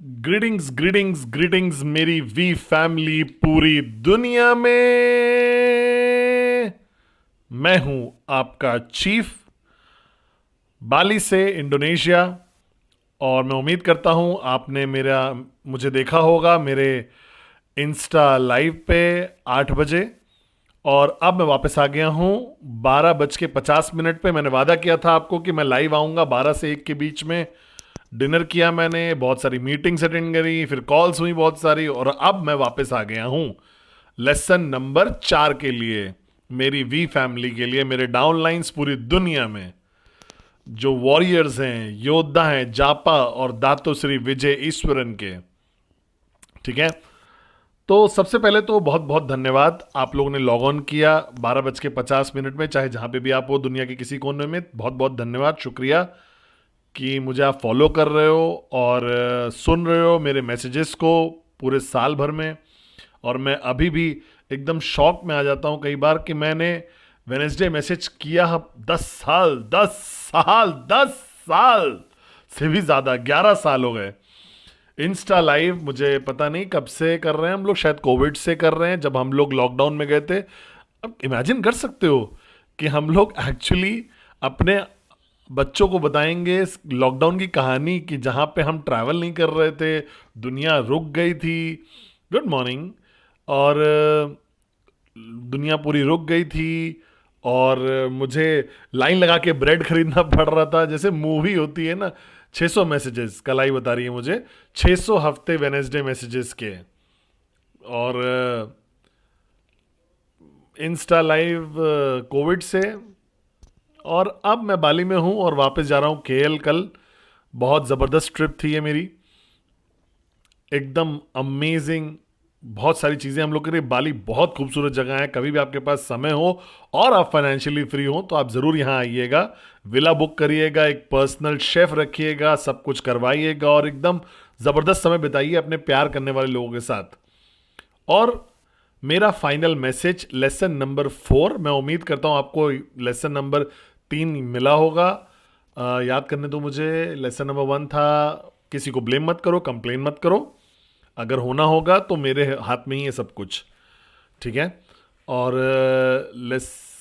Greetings greetings greetings मेरी we family पूरी दुनिया में। मैं हूं आपका चीफ बाली से इंडोनेशिया। और मैं उम्मीद करता हूं आपने मेरा मुझे देखा होगा मेरे इंस्टा लाइव पे 8 बजे। और अब मैं वापस आ गया हूं 12:50 पे। मैंने वादा किया था आपको कि मैं लाइव आऊंगा 12 से 1 के बीच में। डिनर किया मैंने, बहुत सारी मीटिंग्स अटेंड करी, फिर कॉल्स हुई बहुत सारी, और अब मैं वापस आ गया हूं लेसन नंबर 4 के लिए, मेरी वी फैमिली के लिए, मेरे डाउनलाइंस पूरी दुनिया में जो वॉरियर्स हैं, योद्धा हैं, जापा और दातो श्री विजय ईश्वरन के। ठीक है। तो सबसे पहले तो बहुत बहुत धन्यवाद, आप लोगों ने लॉग ऑन किया 12:50 में, चाहे जहां पे भी आप हो दुनिया के किसी कोने में। बहुत बहुत धन्यवाद, शुक्रिया कि मुझे आप फॉलो कर रहे हो और सुन रहे हो मेरे मैसेजेस को पूरे साल भर में। और मैं अभी भी एकदम शॉक में आ जाता हूँ कई बार कि मैंने वेनेसडे मैसेज किया 10 साल, 10 साल, 10 साल से भी ज़्यादा, 11 साल हो गए। इंस्टा लाइव मुझे पता नहीं कब से कर रहे हैं हम लोग, शायद कोविड से कर रहे हैं, जब हम लोग लॉकडाउन में गए थे। अब इमेजिन कर सकते हो कि हम लोग एक्चुअली अपने बच्चों को बताएंगे लॉकडाउन की कहानी, कि जहाँ पे हम ट्रैवल नहीं कर रहे थे, दुनिया रुक गई थी। Good morning. और दुनिया पूरी रुक गई थी, और मुझे लाइन लगा के ब्रेड खरीदना पड़ रहा था, जैसे मूवी होती है ना। 600 मैसेजेस कलाई बता रही है मुझे, 600 हफ्ते वेनेसडे मैसेजेस के। और इंस्टा लाइव कोविड से। और अब मैं बाली में हूँ और वापस जा रहा हूँ केएल कल। बहुत ज़बरदस्त ट्रिप थी ये मेरी, एकदम अमेजिंग। बहुत सारी चीज़ें हम लोग करें। बाली बहुत खूबसूरत जगह है, कभी भी आपके पास समय हो और आप फाइनेंशियली फ्री हो तो आप ज़रूर यहाँ आइएगा। विला बुक करिएगा, एक पर्सनल शेफ रखिएगा, सब कुछ करवाइएगा और एकदम ज़बरदस्त समय बिताइए अपने प्यार करने वाले लोगों के साथ। और मेरा फाइनल मैसेज लेसन नंबर 4, मैं उम्मीद करता हूँ आपको लेसन नंबर 3 मिला होगा। याद करने दो मुझे। लेसन नंबर 1 था, किसी को ब्लेम मत करो, कंप्लेन मत करो, अगर होना होगा तो मेरे हाथ में ही है सब कुछ। ठीक है। और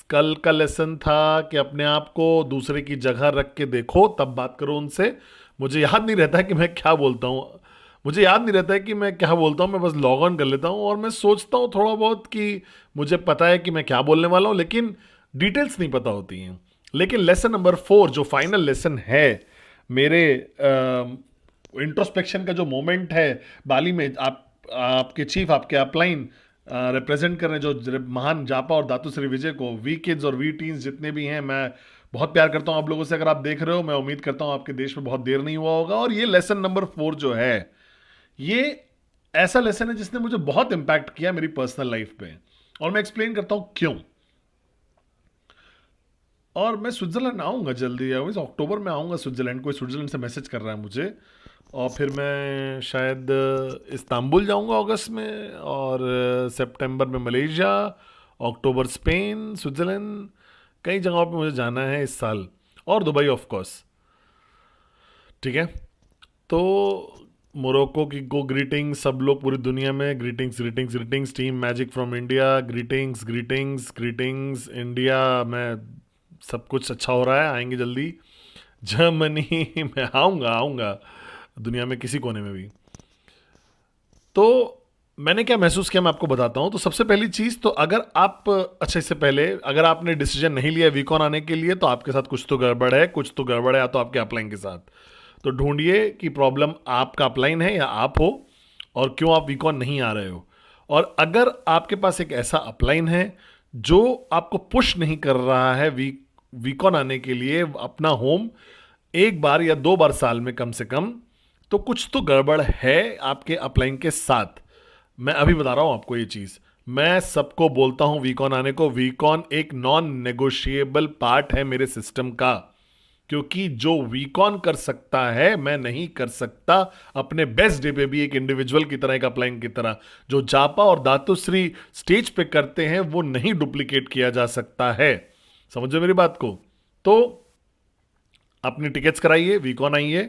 कल का लेसन था कि अपने आप को दूसरे की जगह रख के देखो, तब बात करो उनसे। मुझे याद नहीं रहता है कि मैं क्या बोलता हूँ, मुझे याद नहीं रहता है कि मैं क्या बोलता हूँ। मैं बस लॉग ऑन कर लेता हूँ और मैं सोचता हूँ थोड़ा बहुत कि मुझे पता है कि मैं क्या बोलने वाला हूँ, लेकिन डिटेल्स नहीं पता होती हैं। लेकिन लेसन नंबर 4 जो फाइनल लेसन है मेरे इंट्रोस्पेक्शन का, जो मोमेंट है बाली में, आप आपके चीफ, आपके अपलाइन रिप्रेजेंट कर रहे हैं जो महान जापा और दातु श्री विजय को। वी किड्स और वी टीन्स जितने भी हैं, मैं बहुत प्यार करता हूं आप लोगों से। अगर आप देख रहे हो, मैं उम्मीद करता हूं आपके देश में बहुत देर नहीं हुआ होगा। और ये लेसन नंबर 4 जो है, ये ऐसा लेसन है जिसने मुझे बहुत इंपैक्ट किया मेरी पर्सनल लाइफ पे। और मैं एक्सप्लेन करता हूं क्यों। और मैं स्विट्जरलैंड आऊंगा जल्दी, इस अक्टूबर में आऊंगा स्विट्जरलैंड। कोई स्विट्जरलैंड से मैसेज कर रहा है मुझे। और फिर मैं शायद इस्तांबुल जाऊंगा अगस्त में, और सितंबर में मलेशिया, अक्टूबर स्पेन, स्विट्जरलैंड, कई जगहों पे मुझे जाना है इस साल। और दुबई ऑफ कोर्स। ठीक है। तो मोरक्को की को ग्रीटिंग्स, सब लोग पूरी दुनिया में greetings greetings greetings. Team magic from India, greetings greetings greetings. India में सब कुछ अच्छा हो रहा है, आएंगे जल्दी। जर्मनी में आऊँगा आऊँगा, दुनिया में किसी कोने में भी। तो मैंने क्या महसूस किया मैं आपको बताता हूँ। तो सबसे पहली चीज़ तो, अगर आप, अच्छा इससे पहले, अगर आपने डिसीजन नहीं लिया वीकॉन आने के लिए तो आपके साथ कुछ तो गड़बड़ है, कुछ तो गड़बड़ है या तो आपके अपलाइन के साथ। तो ढूंढिए कि प्रॉब्लम आपका अपलाइन है या आप हो, और क्यों आप वीकॉन नहीं आ रहे हो। और अगर आपके पास एक ऐसा अपलाइन है जो आपको पुश नहीं कर रहा है वीकॉन आने के लिए अपना होम, एक बार या 2 बार साल में कम से कम, तो कुछ तो गड़बड़ है आपके अपलाइन के साथ। मैं अभी बता रहा हूं आपको ये चीज। मैं सबको बोलता हूं वीकॉन आने को। वीकॉन एक नॉन नेगोशिएबल पार्ट है मेरे सिस्टम का, क्योंकि जो वीकॉन कर सकता है मैं नहीं कर सकता अपने बेस्ट डे पे भी, एक इंडिविजुअल की तरह, एक अपलाइन की तरह। जो जापा और दातुश्री स्टेज पे करते हैं वो नहीं डुप्लीकेट किया जा सकता है। समझो मेरी बात को। तो अपनी टिकट्स कराइए, वीकॉन आइए।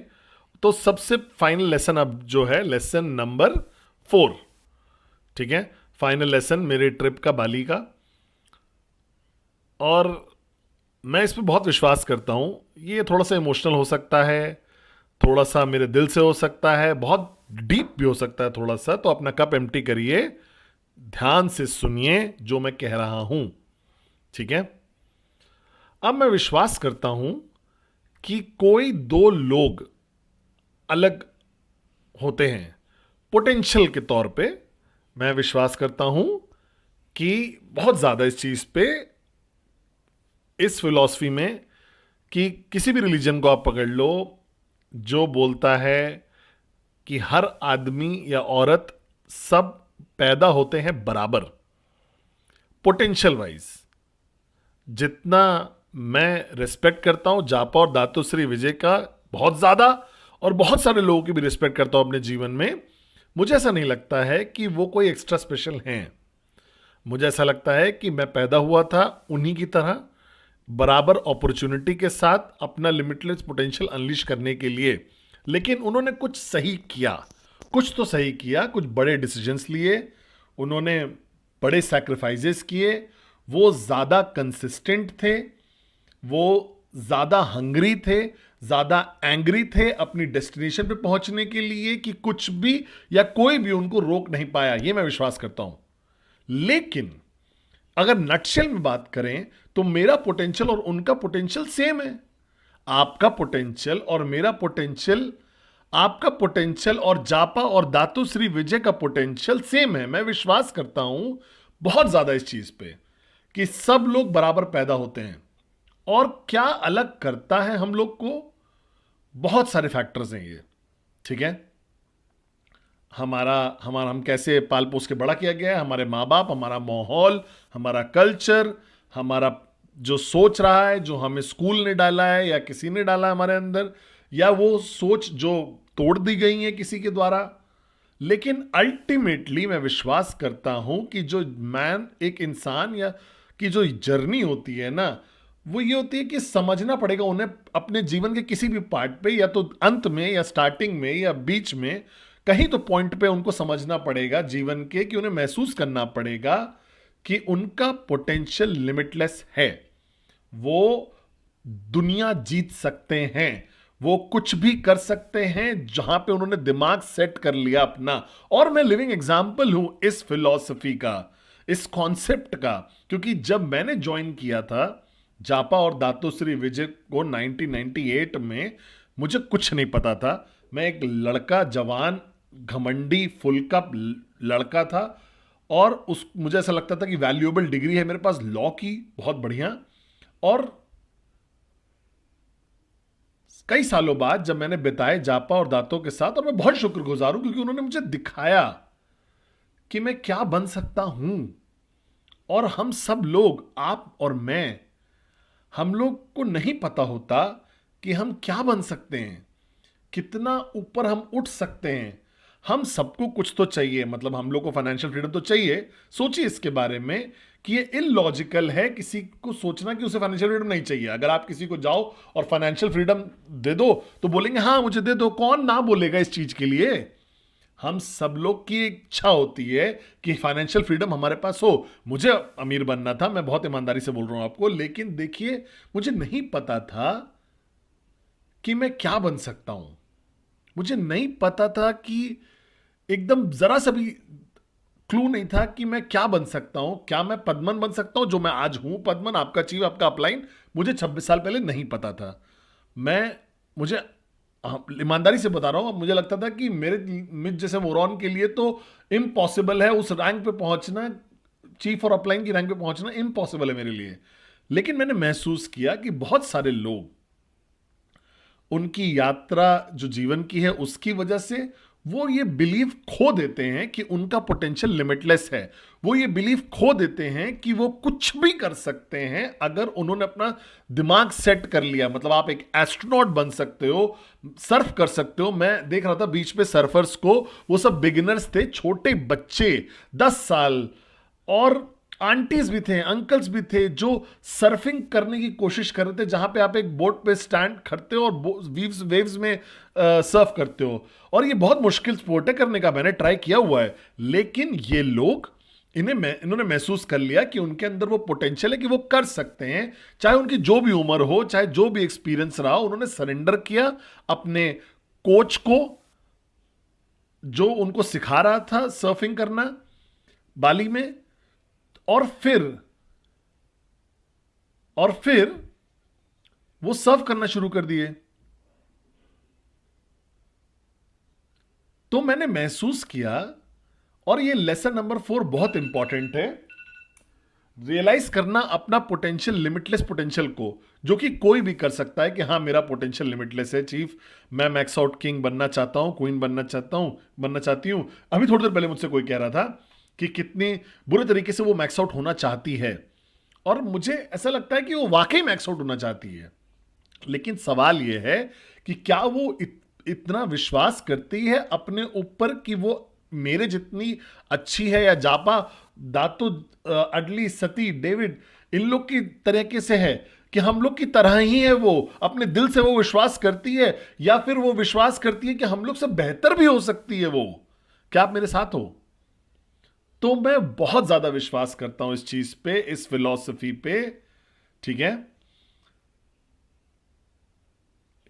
तो सबसे फाइनल लेसन अब जो है लेसन नंबर 4, ठीक है, फाइनल लेसन मेरे ट्रिप का, बाली का। और मैं इस पे बहुत विश्वास करता हूँ। ये थोड़ा सा इमोशनल हो सकता है, थोड़ा सा मेरे दिल से हो सकता है, बहुत डीप भी हो सकता है थोड़ा सा। तो अपना कप एम्प्टी करिए, ध्यान से सुनिए जो मैं कह रहा हूं, ठीक है। अब मैं विश्वास करता हूं कि कोई दो लोग अलग होते हैं पोटेंशियल के तौर पे। मैं विश्वास करता हूं कि बहुत ज्यादा इस चीज पे, इस फिलॉसफी में, कि किसी भी रिलीजन को आप पकड़ लो जो बोलता है कि हर आदमी या औरत सब पैदा होते हैं बराबर पोटेंशियल वाइज। जितना मैं रिस्पेक्ट करता हूं जापा और दातुश्री विजय का बहुत ज्यादा, और बहुत सारे लोगों की भी रिस्पेक्ट करता हूं अपने जीवन में, मुझे ऐसा नहीं लगता है कि वो कोई एक्स्ट्रा स्पेशल हैं। मुझे ऐसा लगता है कि मैं पैदा हुआ था उन्हीं की तरह, बराबर अपॉर्चुनिटी के साथ अपना लिमिटलेस पोटेंशियल अनलीश करने के लिए। लेकिन उन्होंने कुछ सही किया, कुछ तो सही किया, कुछ बड़े डिसीजंस लिए, उन्होंने बड़े सैक्रिफाइसेस किए, वो ज़्यादा कंसिस्टेंट थे, वो ज़्यादा हंग्री थे, ज़्यादा एंग्री थे अपनी डेस्टिनेशन पे पहुंचने के लिए, कि कुछ भी या कोई भी उनको रोक नहीं पाया। ये मैं विश्वास करता हूं। लेकिन अगर नटशेल में बात करें तो मेरा पोटेंशियल और उनका पोटेंशियल सेम है। आपका पोटेंशियल और मेरा पोटेंशियल, आपका पोटेंशियल और जापा और दातुश्री विजय का पोटेंशियल सेम है। मैं विश्वास करता हूं बहुत ज्यादा इस चीज पे कि सब लोग बराबर पैदा होते हैं। और क्या अलग करता है हम लोग को? बहुत सारे फैक्टर्स हैं ये, ठीक है। हमारा हमारा हम कैसे पाल पोस के बड़ा किया गया है, हमारे माँ बाप, हमारा माहौल, हमारा कल्चर, हमारा जो सोच रहा है, जो हमें स्कूल ने डाला है या किसी ने डाला है हमारे अंदर, या वो सोच जो तोड़ दी गई है किसी के द्वारा। लेकिन अल्टीमेटली मैं विश्वास करता हूं कि जो मैन, एक इंसान या की जो जर्नी होती है ना, वो ये होती है कि समझना पड़ेगा उन्हें अपने जीवन के किसी भी पार्ट पे, या तो अंत में या स्टार्टिंग में या बीच में, कहीं तो पॉइंट पे उनको समझना पड़ेगा जीवन के, कि उन्हें महसूस करना पड़ेगा कि उनका पोटेंशियल लिमिटलेस है। वो दुनिया जीत सकते हैं, वो कुछ भी कर सकते हैं जहां पे उन्होंने दिमाग सेट कर लिया अपना। और मैं लिविंग एग्जाम्पल हूं इस फिलॉसफी का, इस कॉन्सेप्ट का। क्योंकि जब मैंने ज्वाइन किया था जापा और दातुश्री विजय को 1998 में, मुझे कुछ नहीं पता था। मैं एक लड़का, जवान, घमंडी, फुलका लड़का था। और उस मुझे ऐसा लगता था कि वैल्यूएबल डिग्री है मेरे पास लॉ की, बहुत बढ़िया। और कई सालों बाद जब मैंने बिताए जापा और दातों के साथ, और मैं बहुत शुक्रगुजार हूं क्योंकि उन्होंने मुझे दिखाया कि मैं क्या बन सकता हूं। और हम सब लोग, आप और मैं, हम लोग को नहीं पता होता कि हम क्या बन सकते हैं, कितना ऊपर हम उठ सकते हैं। हम सबको कुछ तो चाहिए, मतलब हम लोग को फाइनेंशियल फ्रीडम तो चाहिए। सोचिए इसके बारे में कि ये इलॉजिकल है किसी को सोचना कि उसे फाइनेंशियल फ्रीडम नहीं चाहिए। अगर आप किसी को जाओ और फाइनेंशियल फ्रीडम दे दो तो बोलेंगे हाँ मुझे दे दो, कौन ना बोलेगा इस चीज के लिए। हम सब लोग की इच्छा होती है कि फाइनेंशियल फ्रीडम हमारे पास हो। मुझे अमीर बनना था, मैं बहुत ईमानदारी से बोल रहा हूं आपको। लेकिन देखिए, मुझे नहीं पता था कि मैं क्या बन सकता हूं। मुझे नहीं पता था कि, एकदम जरा सा भी क्लू नहीं था कि मैं क्या बन सकता हूं। क्या मैं पद्मन बन सकता हूं जो मैं आज हूं? पद्मन, आपका चीफ, आपका अपलाइन, मुझे 26 साल पहले नहीं पता था। मुझे ईमानदारी से बता रहा हूं, मुझे लगता था कि मुझ जैसे मोरॉन के लिए तो इम्पॉसिबल है उस रैंक पे पहुंचना, चीफ और अपलाइन की रैंक पे पहुंचना इम्पॉसिबल है मेरे लिए। लेकिन मैंने महसूस किया कि बहुत सारे लोग, उनकी यात्रा जो जीवन की है उसकी वजह से वो ये बिलीव खो देते हैं कि उनका पोटेंशियल लिमिटलेस है। वो ये बिलीव खो देते हैं कि वो कुछ भी कर सकते हैं अगर उन्होंने अपना दिमाग सेट कर लिया। मतलब आप एक एस्ट्रोनॉट बन सकते हो, सर्फ कर सकते हो। मैं देख रहा था बीच पे सर्फर्स को, वो सब बिगिनर्स थे, छोटे बच्चे, 10 साल। और आंटीज भी थे, अंकल्स भी थे जो सर्फिंग करने की कोशिश कर रहे थे, जहां पे आप एक बोट पे स्टैंड करते हो और वेव्स वेव्स में सर्फ करते हो। और ये बहुत मुश्किल स्पोर्ट है करने का, मैंने ट्राई किया हुआ है। लेकिन ये लोग इन्होंने महसूस कर लिया कि उनके अंदर वो पोटेंशियल है कि वो कर सकते हैं, चाहे उनकी जो भी उम्र हो, चाहे जो भी एक्सपीरियंस रहा हो। उन्होंने सरेंडर किया अपने कोच को जो उनको सिखा रहा था सर्फिंग करना बाली में, और फिर वो सर्व करना शुरू कर दिए। तो मैंने महसूस किया, और ये लेसन नंबर 4 बहुत इंपॉर्टेंट है, रियलाइज करना अपना पोटेंशियल, लिमिटलेस पोटेंशियल को, जो कि कोई भी कर सकता है कि हाँ मेरा पोटेंशियल लिमिटलेस है चीफ, मैं मैक्स आउट किंग बनना चाहता हूं, क्वीन बनना चाहती हूं। अभी थोड़ी देर पहले मुझसे कोई कह रहा था कि कितनी बुरे तरीके से वो मैक्स आउट होना चाहती है, और मुझे ऐसा लगता है कि वो वाकई मैक्स आउट होना चाहती है। लेकिन सवाल यह है कि क्या वो इतना विश्वास करती है अपने ऊपर कि वो मेरे जितनी अच्छी है, या जापा, दातो, अडली, सती, डेविड, इन लोग की तरीके से है कि हम लोग की तरह ही है, वो अपने दिल से वो विश्वास करती है, या फिर वो विश्वास करती है कि हम लोग से बेहतर भी हो सकती है वो। क्या आप मेरे साथ हो? तो मैं बहुत ज्यादा विश्वास करता हूं इस चीज पे, इस फिलॉसफी पे, ठीक है,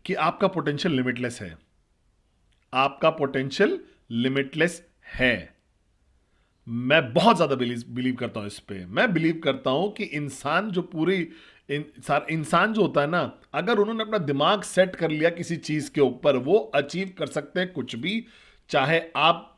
कि आपका पोटेंशियल लिमिटलेस है। आपका पोटेंशियल लिमिटलेस है। मैं बहुत ज्यादा बिलीव करता हूं इस पे। मैं बिलीव करता हूं कि इंसान जो इंसान जो होता है ना, अगर उन्होंने अपना दिमाग सेट कर लिया किसी चीज के ऊपर, वो अचीव कर सकते हैं कुछ भी। चाहे आप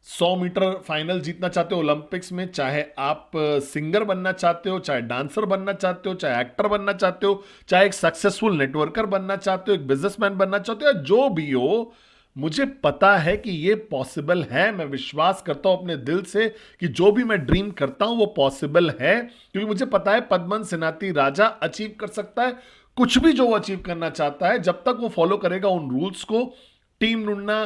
100 मीटर फाइनल जीतना चाहते हो ओलंपिक्स में, चाहे आप सिंगर बनना चाहते हो, चाहे डांसर बनना चाहते हो, चाहे एक्टर बनना चाहते हो, चाहे एक सक्सेसफुल नेटवर्कर बनना चाहते हो, एक बिजनेसमैन बनना चाहते हो, या जो भी हो, मुझे पता है कि ये पॉसिबल है। मैं विश्वास करता हूं अपने दिल से कि जो भी मैं ड्रीम करता हूं वो पॉसिबल है, क्योंकि मुझे पता है पद्मन सेनाती राजा अचीव कर सकता है कुछ भी जो वो अचीव करना चाहता है, जब तक वो फॉलो करेगा उन रूल्स को। टीम ढूंढना,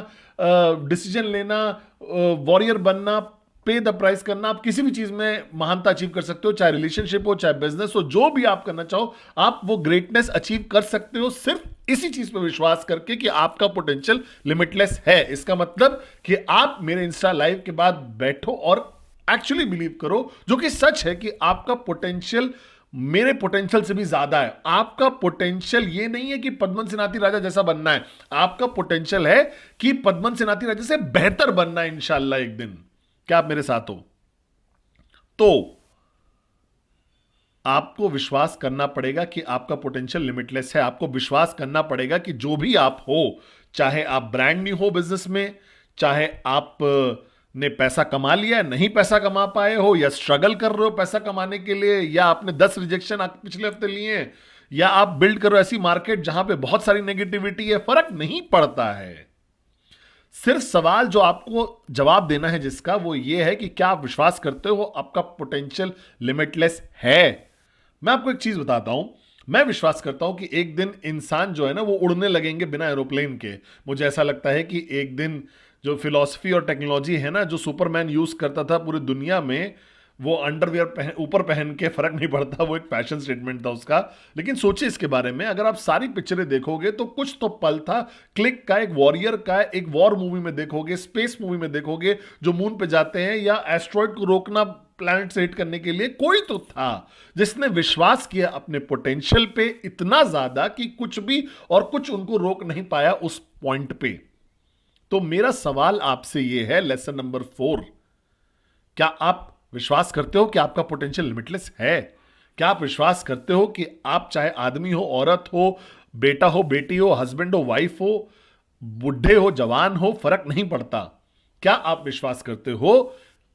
डिसीजन लेना, वॉरियर बनना, पे द प्राइस करना, आप किसी भी चीज में महानता अचीव कर सकते हो, चाहे रिलेशनशिप हो, चाहे बिजनेस हो, जो भी आप करना चाहो, आप वो ग्रेटनेस अचीव कर सकते हो सिर्फ इसी चीज पर विश्वास करके कि आपका पोटेंशियल लिमिटलेस है। इसका मतलब कि आप मेरे इंस्टा लाइव के बाद बैठो और एक्चुअली बिलीव करो, जो कि सच है, कि आपका पोटेंशियल मेरे पोटेंशियल से भी ज्यादा है। आपका पोटेंशियल ये नहीं है कि पद्मन सेनाती राजा जैसा बनना है, आपका पोटेंशियल है कि पद्मन सेनाती राजा से बेहतर बनना है इंशाल्लाह एक दिन। क्या आप मेरे साथ हो? तो आपको विश्वास करना पड़ेगा कि आपका पोटेंशियल लिमिटलेस है। आपको विश्वास करना पड़ेगा कि जो भी आप हो, चाहे आप ब्रांड न्यू हो बिजनेस में, चाहे आप ने पैसा कमा लिया, नहीं पैसा कमा पाए हो, या स्ट्रगल कर रहे हो पैसा कमाने के लिए, या आपने 10 रिजेक्शन पिछले हफ्ते लिए हैं, या आप बिल्ड करो ऐसी मार्केट जहां पे बहुत सारी नेगेटिविटी है, फर्क नहीं पड़ता है। सिर्फ सवाल जो आपको जवाब देना है जिसका, वो ये है कि क्या आप विश्वास करते हो आपका पोटेंशियल लिमिटलेस है। मैं आपको एक चीज बताता हूं, मैं विश्वास करता हूं कि एक दिन इंसान जो है ना, वो उड़ने लगेंगे बिना एरोप्लेन के। मुझे ऐसा लगता है कि एक दिन जो फिलॉसफी और टेक्नोलॉजी है ना, जो सुपरमैन यूज करता था पूरी दुनिया में, वो अंडरवियर ऊपर पहन के, फर्क नहीं पड़ता, वो एक फैशन स्टेटमेंट था उसका। लेकिन सोचिए इसके बारे में, अगर आप सारी पिक्चरें देखोगे तो कुछ तो पल था, क्लिक का, एक वॉरियर का, एक वॉर मूवी में देखोगे, स्पेस मूवी में देखोगे, जो मून पे जाते हैं, या एस्ट्रॉइड को रोकना प्लैनेट से हिट करने के लिए, कोई तो था जिसने विश्वास किया अपने पोटेंशियल पे इतना ज्यादा कि कुछ भी और कुछ उनको रोक नहीं पाया उस पॉइंट पे। तो मेरा सवाल आपसे यह है, लेसन नंबर 4, क्या आप विश्वास करते हो कि आपका पोटेंशियल लिमिटलेस है? क्या आप विश्वास करते हो कि आप चाहे आदमी हो, औरत हो, बेटा हो, बेटी हो, हस्बैंड हो, वाइफ हो, बुढ़े हो, जवान हो, फर्क नहीं पड़ता? क्या आप विश्वास करते हो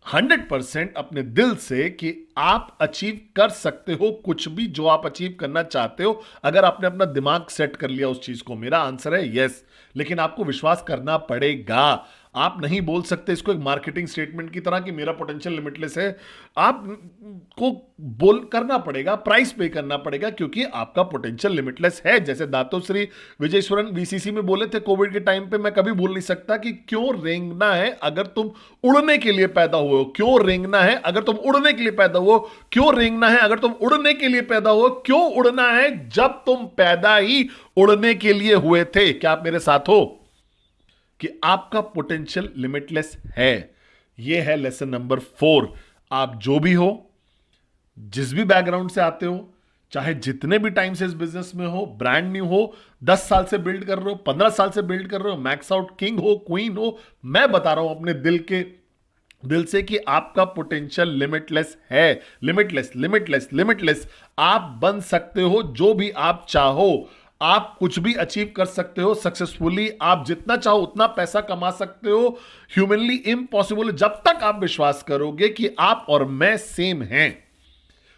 100% अपने दिल से कि आप अचीव कर सकते हो कुछ भी जो आप अचीव करना चाहते हो, अगर आपने अपना दिमाग सेट कर लिया उस चीज को? मेरा आंसर है यस। लेकिन आपको विश्वास करना पड़ेगा। आप नहीं बोल सकते इसको एक मार्केटिंग स्टेटमेंट की तरह कि मेरा पोटेंशियल लिमिटलेस है। आपको बोल करना पड़ेगा, प्राइस पे करना पड़ेगा, क्योंकि आपका पोटेंशियल लिमिटलेस है। जैसे दातोश्री विजयेश्वरन वीसीसी में बोले थे कोविड के टाइम पे, मैं कभी भूल नहीं सकता कि क्यों रेंगना है अगर तुम उड़ने के लिए पैदा हुए हो, क्यों रेंगना है अगर तुम उड़ने के लिए पैदा हुए हो, क्यों रेंगना है अगर तुम उड़ने के लिए पैदा हुए, क्यों उड़ना है जब तुम पैदा ही उड़ने के लिए हुए थे। क्या आप मेरे साथ हो कि आपका पोटेंशियल लिमिटलेस है? यह है लेसन नंबर 4। आप जो भी हो, जिस भी बैकग्राउंड से आते हो, चाहे जितने भी टाइम से इस बिजनेस में हो, ब्रांड न्यू हो, 10 साल से बिल्ड कर रहे हो, 15 साल से बिल्ड कर रहे हो, मैक्स आउट किंग हो, क्वीन हो, मैं बता रहा हूं अपने दिल से कि आपका पोटेंशियल लिमिटलेस है। Limitless, limitless, limitless. आप बन सकते हो जो भी आप चाहो। आप कुछ भी अचीव कर सकते हो सक्सेसफुली। आप जितना चाहो उतना पैसा कमा सकते हो। ह्यूमनली इम्पॉसिबल जब तक आप विश्वास करोगे कि आप और मैं सेम हैं।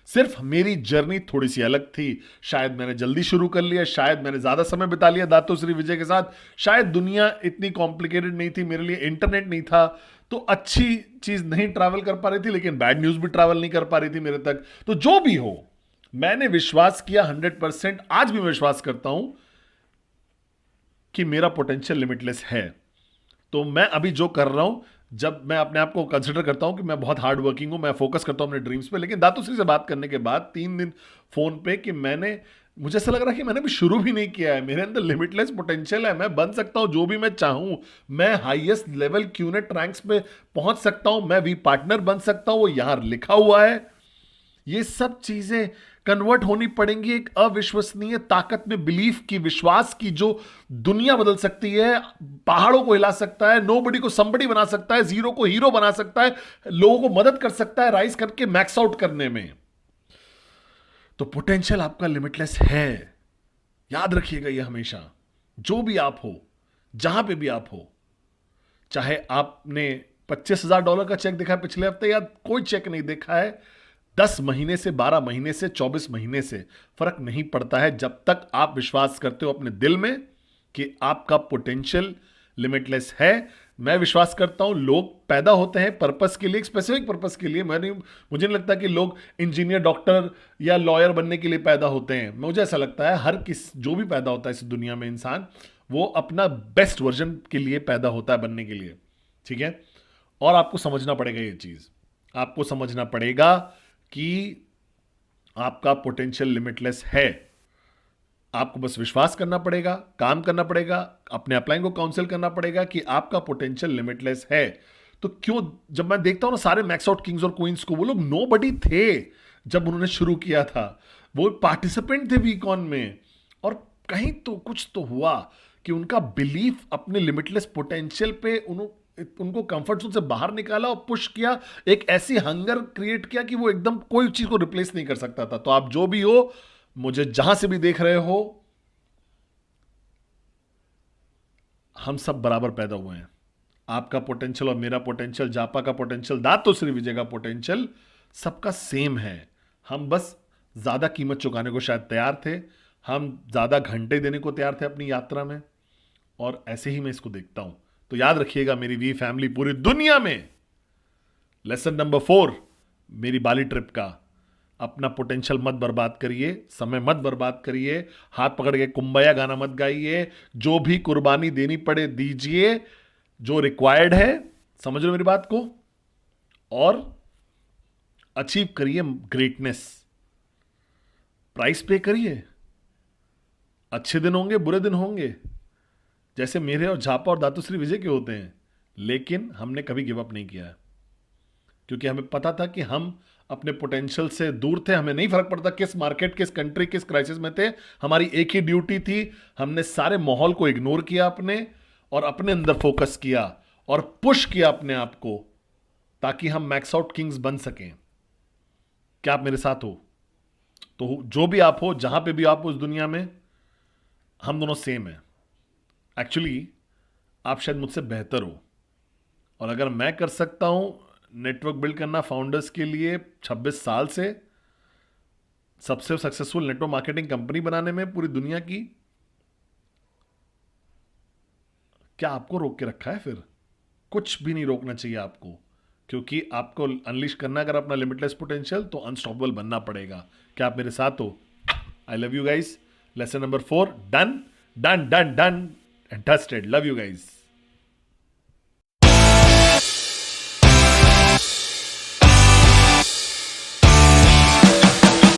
सिर्फ मेरी जर्नी थोड़ी सी अलग थी। शायद मैंने जल्दी शुरू कर लिया, शायद मैंने ज्यादा समय बिता लिया दातोश्री विजय के साथ, शायद दुनिया इतनी कॉम्प्लिकेटेड नहीं थी मेरे लिए, इंटरनेट नहीं था, तो अच्छी चीज नहीं ट्रैवल कर पा रही थी, लेकिन बैड न्यूज भी ट्रैवल नहीं कर पा रही थी मेरे तक। तो जो भी हो, मैंने विश्वास किया 100%, आज भी मैं विश्वास करता हूं कि मेरा पोटेंशियल लिमिटलेस है। तो मैं अभी जो कर रहा हूं, जब मैं अपने आप को कंसिडर करता हूं कि मैं बहुत हार्ड वर्किंग हूं, मैं फोकस करता हूं अपने ड्रीम्स पे, लेकिन दातुश्री से बात करने के बाद 3 दिन फोन पे कि मुझे ऐसा लग रहा है कि मैंने भी शुरू भी नहीं किया है। मेरे अंदर लिमिटलेस पोटेंशियल है, मैं बन सकता हूं जो भी मैं चाहूं। मैं हाईएस्ट लेवल क्यूनेट रैंक्स पे पहुंच सकता हूं, मैं वी पार्टनर बन सकता हूं, वो यहां लिखा हुआ है। ये सब चीजें कन्वर्ट होनी पड़ेंगी एक अविश्वसनीय ताकत में, बिलीफ की, विश्वास की, जो दुनिया बदल सकती है, पहाड़ों को हिला सकता है, नोबडी को समबडी बना सकता है, जीरो को हीरो बना सकता है, लोगों को मदद कर सकता है राइज करके मैक्स आउट करने में। तो पोटेंशियल आपका लिमिटलेस है, याद रखिएगा ये हमेशा। जो भी आप हो, जहां पे भी आप हो, चाहे आपने $25,000 का चेक देखा है पिछले हफ्ते या कोई चेक नहीं देखा है, 10 महीने से, 12 महीने से, 24 महीने से, फर्क नहीं पड़ता है, जब तक आप विश्वास करते हो अपने दिल में कि आपका पोटेंशियल लिमिटलेस है। मैं विश्वास करता हूं लोग पैदा होते हैं पर्पस के लिए, एक स्पेसिफिक पर्पस के लिए। मुझे नहीं लगता कि लोग इंजीनियर, डॉक्टर या लॉयर बनने के लिए पैदा होते हैं। मुझे ऐसा लगता है हर जो भी पैदा होता है इस दुनिया में इंसान, वो अपना बेस्ट वर्जन के लिए पैदा होता है, बनने के लिए। ठीक है? और आपको समझना पड़ेगा ये चीज, आपको समझना पड़ेगा कि आपका पोटेंशियल लिमिटलेस है। आपको बस विश्वास करना पड़ेगा, काम करना पड़ेगा, अपने अपलाइन को काउंसिल करना पड़ेगा कि आपका पोटेंशियल लिमिटलेस है। तो क्यों, जब मैं देखता हूं ना सारे मैक्स आउट किंग्स और क्वींस को, वो लोग नोबडी थे जब उन्होंने शुरू किया था, वो पार्टिसिपेंट थे वीकॉन में, और कहीं तो कुछ तो हुआ कि उनका बिलीफ अपने लिमिटलेस पोटेंशियल पे उनको कंफर्ट जोन से बाहर निकाला और पुश किया, एक ऐसी हंगर क्रिएट किया कि वो एकदम कोई चीज को रिप्लेस नहीं कर सकता था। तो आप जो भी हो, मुझे जहां से भी देख रहे हो, हम सब बराबर पैदा हुए हैं। आपका पोटेंशियल और मेरा पोटेंशियल, जापा का पोटेंशियल, दातोश्री विजय का पोटेंशियल, सबका सेम है। हम बस ज्यादा कीमत चुकाने को शायद तैयार थे, हम ज्यादा घंटे देने को तैयार थे अपनी यात्रा में, और ऐसे ही मैं इसको देखता हूं। तो याद रखिएगा मेरी वी फैमिली पूरी दुनिया में, लेसन नंबर 4 मेरी बाली ट्रिप का, अपना पोटेंशियल मत बर्बाद करिए, समय मत बर्बाद करिए, हाथ पकड़ के कुंबया गाना मत गाइए, जो भी कुर्बानी देनी पड़े दीजिए, जो रिक्वायर्ड है, समझ लो मेरी बात को, और अचीव करिए ग्रेटनेस। प्राइस पे करिए, अच्छे दिन होंगे, बुरे दिन होंगे, जैसे मेरे और झापा और दातुश्री विजय के होते हैं, लेकिन हमने कभी गिव अप नहीं किया है, क्योंकि हमें पता था कि हम अपने पोटेंशियल से दूर थे। हमें नहीं फर्क पड़ता किस मार्केट, किस कंट्री, किस क्राइसिस में थे, हमारी एक ही ड्यूटी थी। हमने सारे माहौल को इग्नोर किया अपने, और अपने अंदर फोकस किया और पुश किया अपने आप को, ताकि हम मैक्स आउट किंग्स बन सकें। क्या आप मेरे साथ हो? तो जो भी आप हो, जहां पे भी आप हो उस दुनिया में, हम दोनों सेम हैं। एक्चुअली आप शायद मुझसे बेहतर हो, और अगर मैं कर सकता हूं नेटवर्क बिल्ड करना फाउंडर्स के लिए 26 साल से, सबसे सक्सेसफुल नेटवर्क मार्केटिंग कंपनी बनाने में पूरी दुनिया की, क्या आपको रोक के रखा है फिर? कुछ भी नहीं रोकना चाहिए आपको, क्योंकि आपको अनलिश करना अगर अपना लिमिटलेस पोटेंशियल तो अनस्टॉपेबल बनना पड़ेगा। क्या आप मेरे साथ हो? I love you guys. Lesson number 4 done done done done and dusted. Love you guys.